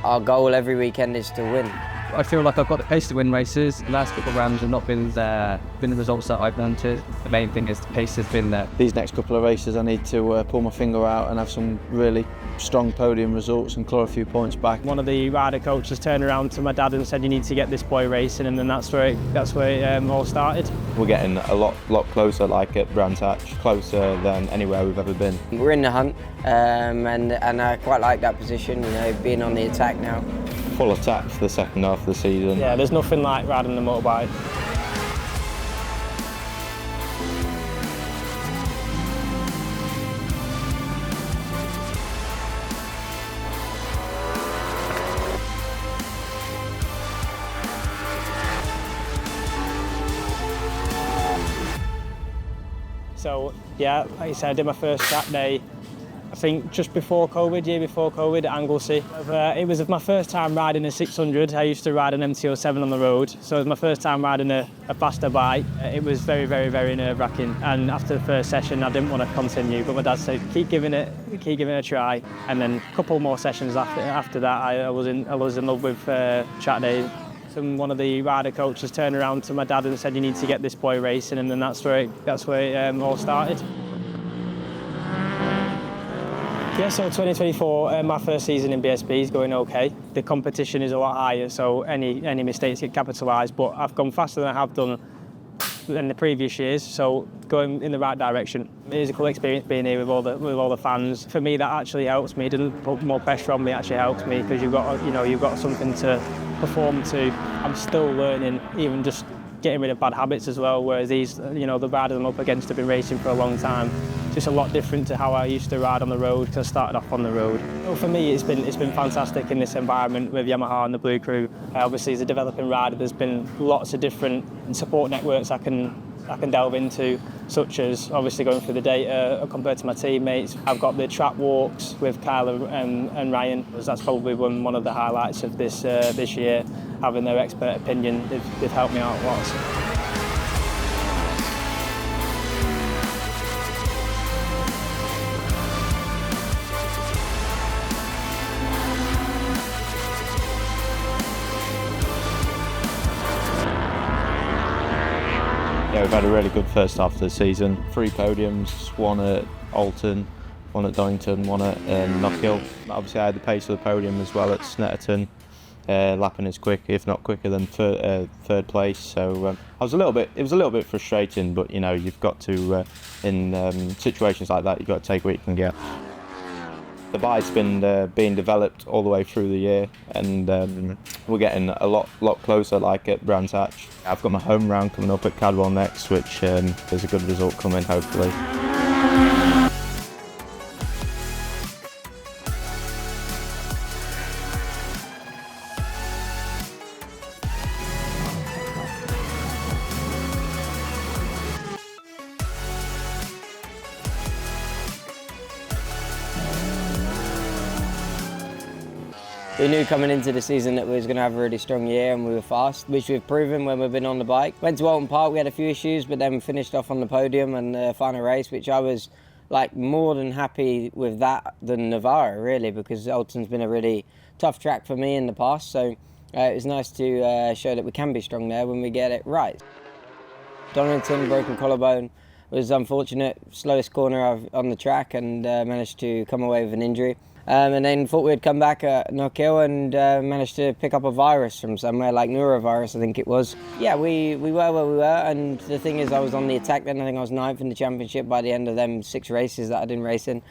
Our goal every weekend is to win. I feel like I've got the pace to win races. The last couple of rounds have not been the results that I've wanted. The main thing is the pace has been there. These next couple of races I need to pull my finger out and have some really strong podium results and claw a few points back. One of the rider coaches turned around to my dad and said, "You need to get this boy racing," and then that's where it all started. We're getting a lot closer, like at Brands Hatch, closer than anywhere we've ever been. We're in the hunt, and I quite like that position, being on the attack now. Full attack for the second half of the season. Yeah, there's nothing like riding the motorbike. So yeah, like I said, I did my first track day, I think just before COVID, year before COVID at Anglesey. It was my first time riding a 600. I used to ride an MT-07 on the road, so it was my first time riding a faster bike. It was very, very, very nerve-wracking, and after the first session I didn't want to continue, but my dad said keep giving it a try. And then a couple more sessions after that I was in love with track days. And one of the rider coaches turned around to my dad and said, "You need to get this boy racing," and then that's where it all started. Yeah, so 2024, my first season in BSB is going okay. The competition is a lot higher, so any mistakes get capitalised, but I've gone faster than I have done in the previous years, so going in the right direction. It is a cool experience being here with all the fans. For me, that actually helps me. It doesn't put more pressure on me. It actually helps me because you've got something to perform to. I'm still learning, even just getting rid of bad habits as well. Whereas these, the riders I'm up against have been racing for a long time. It's just a lot different to how I used to ride on the road because I started off on the road. So for me, it's been fantastic in this environment with Yamaha and the Blue Crew. Obviously, as a developing rider, there's been lots of different support networks I can delve into, such as obviously going through the data compared to my teammates. I've got the track walks with Kyle and Ryan. That's probably one of the highlights of this year. Having their expert opinion, they've helped me out lots. Yeah, we've had a really good first half of the season. 3 podiums, one at Alton, one at Donington, one at Knockhill. Obviously I had the pace of the podium as well at Snetterton, lapping as quick, if not quicker than third place. So it was a little bit frustrating, but you've got to, in situations like that, you've got to take what you can get. The bike's been being developed all the way through the year, and we're getting a lot closer, like at Brands Hatch. I've got my home round coming up at Cadwell next, which there's a good result coming, hopefully. We knew coming into the season that we was going to have a really strong year, and we were fast, which we've proven when we've been on the bike. Went to Alton Park, we had a few issues, but then finished off on the podium and the final race, which I was more than happy with that than Navarra, really, because Alton's been a really tough track for me in the past. So it was nice to show that we can be strong there when we get it right. Donington, broken collarbone, was unfortunate, slowest corner on the track, and managed to come away with an injury. And then thought we'd come back at Knockhill and managed to pick up a virus from somewhere, like norovirus, I think it was. Yeah, we were where we were, and the thing is I was on the attack then. I think I was 9th in the championship by the end of them 6 races that I didn't race in.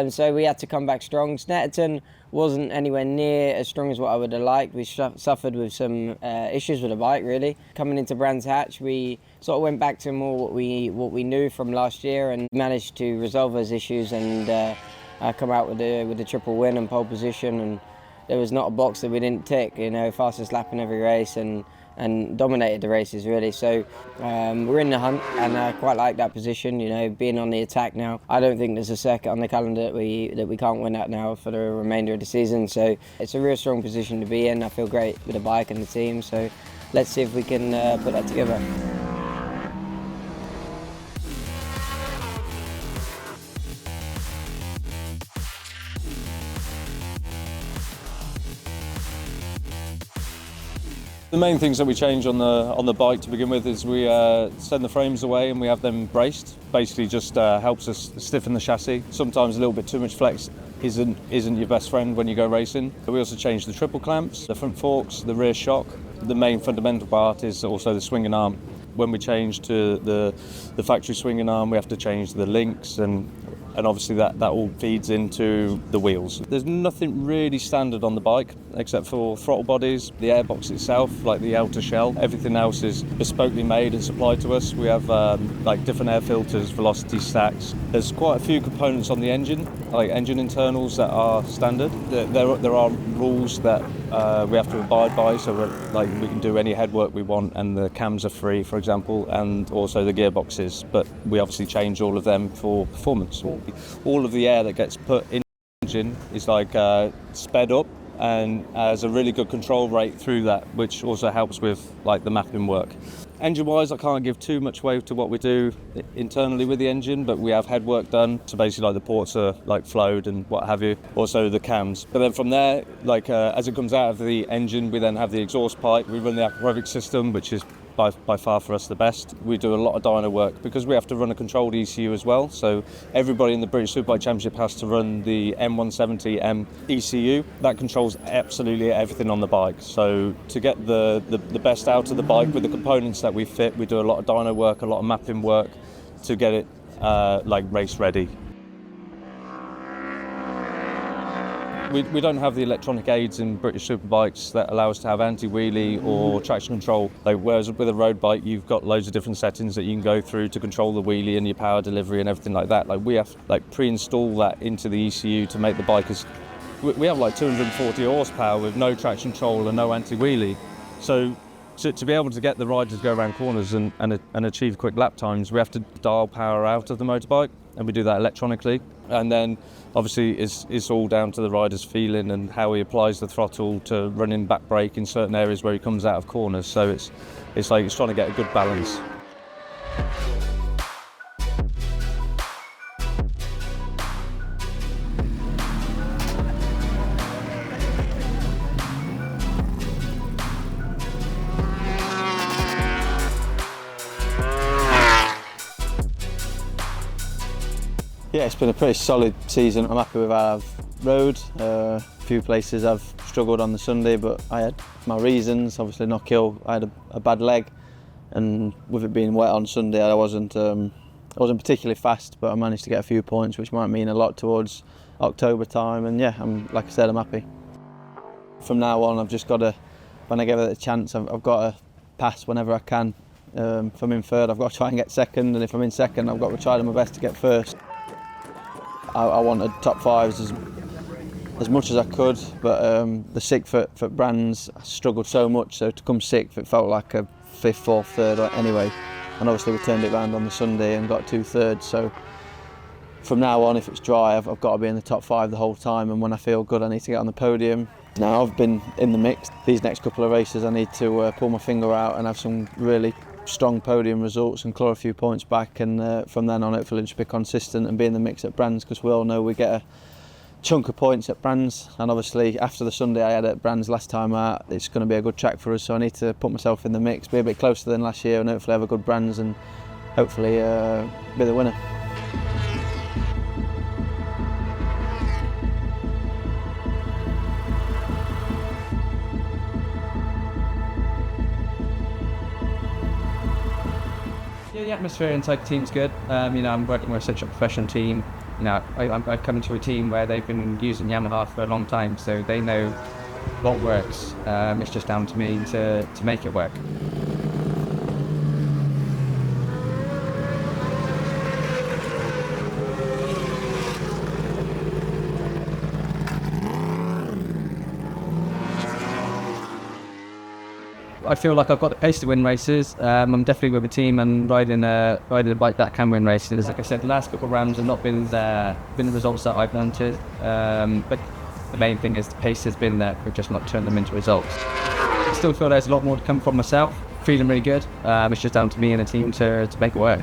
So we had to come back strong. Snetterton wasn't anywhere near as strong as what I would have liked. We suffered with some issues with the bike, really. Coming into Brands Hatch, we sort of went back to more what we knew from last year and managed to resolve those issues and come out with a triple win and pole position, and there was not a box that we didn't tick. Fastest lap in every race and dominated the races, really. So we're in the hunt, and I quite like that position. Being on the attack now. I don't think there's a circuit on the calendar that we can't win at now for the remainder of the season. So it's a real strong position to be in. I feel great with the bike and the team. So let's see if we can put that together. The main things that we change on the bike to begin with is we send the frames away and we have them braced. Basically just helps us stiffen the chassis. Sometimes a little bit too much flex isn't your best friend when you go racing. We also change the triple clamps, the front forks, the rear shock. The main fundamental part is also the swinging arm. When we change to the factory swinging arm, we have to change the links and obviously that all feeds into the wheels. There's nothing really standard on the bike except for throttle bodies, the airbox itself, like the outer shell. Everything else is bespokely made and supplied to us. We have like different air filters, velocity stacks. There's quite a few components on the engine, like engine internals that are standard. There are rules that we have to abide by, so we can do any headwork we want and the cams are free, for example, and also the gearboxes, but we obviously change all of them for performance. All of the air that gets put in the engine is sped up and has a really good control rate through that, which also helps with the mapping work. Engine wise, I can't give too much weight to what we do internally with the engine, but we have head work done, so basically the ports are flowed and what have you, also the cams. But then from there, as it comes out of the engine, we then have the exhaust pipe. We run the aquapovic system, which is by far for us the best. We do a lot of dyno work because we have to run a controlled ECU as well, so everybody in the British Superbike Championship has to run the M170M ECU. That controls absolutely everything on the bike, so to get the best out of the bike with the components that we fit, we do a lot of dyno work, a lot of mapping work to get it race ready. We don't have the electronic aids in British Superbikes that allow us to have anti-wheelie or traction control. Whereas with a road bike, you've got loads of different settings that you can go through to control the wheelie and your power delivery and everything like that. We have to pre-install that into the ECU to make the bike we have 240 horsepower with no traction control and no anti-wheelie. So to be able to get the riders to go around corners and achieve quick lap times, we have to dial power out of the motorbike, and we do that electronically. And then obviously it's all down to the rider's feeling and how he applies the throttle to running back brake in certain areas where he comes out of corners. So it's trying to get a good balance. Yeah, it's been a pretty solid season. I'm happy with how I've rode. A few places I've struggled on the Sunday, but I had my reasons. Obviously, Knockhill, I had a bad leg, and with it being wet on Sunday, I wasn't particularly fast, but I managed to get a few points, which might mean a lot towards October time. And yeah, like I said, I'm happy. From now on, I've just got to, when I give it a chance, I've got to pass whenever I can. If I'm in third, I've got to try and get second, and if I'm in second, I've got to try my best to get first. I wanted top fives as much as I could, but the sixth for Brands, I struggled so much, so to come sixth, it felt like a fifth, fourth, third anyway. And obviously we turned it around on the Sunday and got 2 thirds, so from now on, if it's dry, I've got to be in the top 5 the whole time, and when I feel good, I need to get on the podium. Now I've been in the mix. These next couple of races, I need to pull my finger out and have some really strong podium results and claw a few points back, and from then on hopefully just be consistent and be in the mix at Brands, because we all know we get a chunk of points at Brands, and obviously after the Sunday I had at Brands last time out, it's going to be a good track for us, so I need to put myself in the mix, be a bit closer than last year, and hopefully have a good Brands and hopefully be the winner. Yeah, the atmosphere inside the team's good. I'm working with such a professional team. I've come into a team where they've been using Yamaha for a long time, so they know what works. It's just down to me to make it work. I feel like I've got the pace to win races. I'm definitely with a team and riding a bike that can win races. Like I said, the last couple of rounds have not been the results that I've wanted. But the main thing is the pace has been there. We've just not turned them into results. I still feel there's a lot more to come from myself. Feeling really good. It's just down to me and the team to make it work.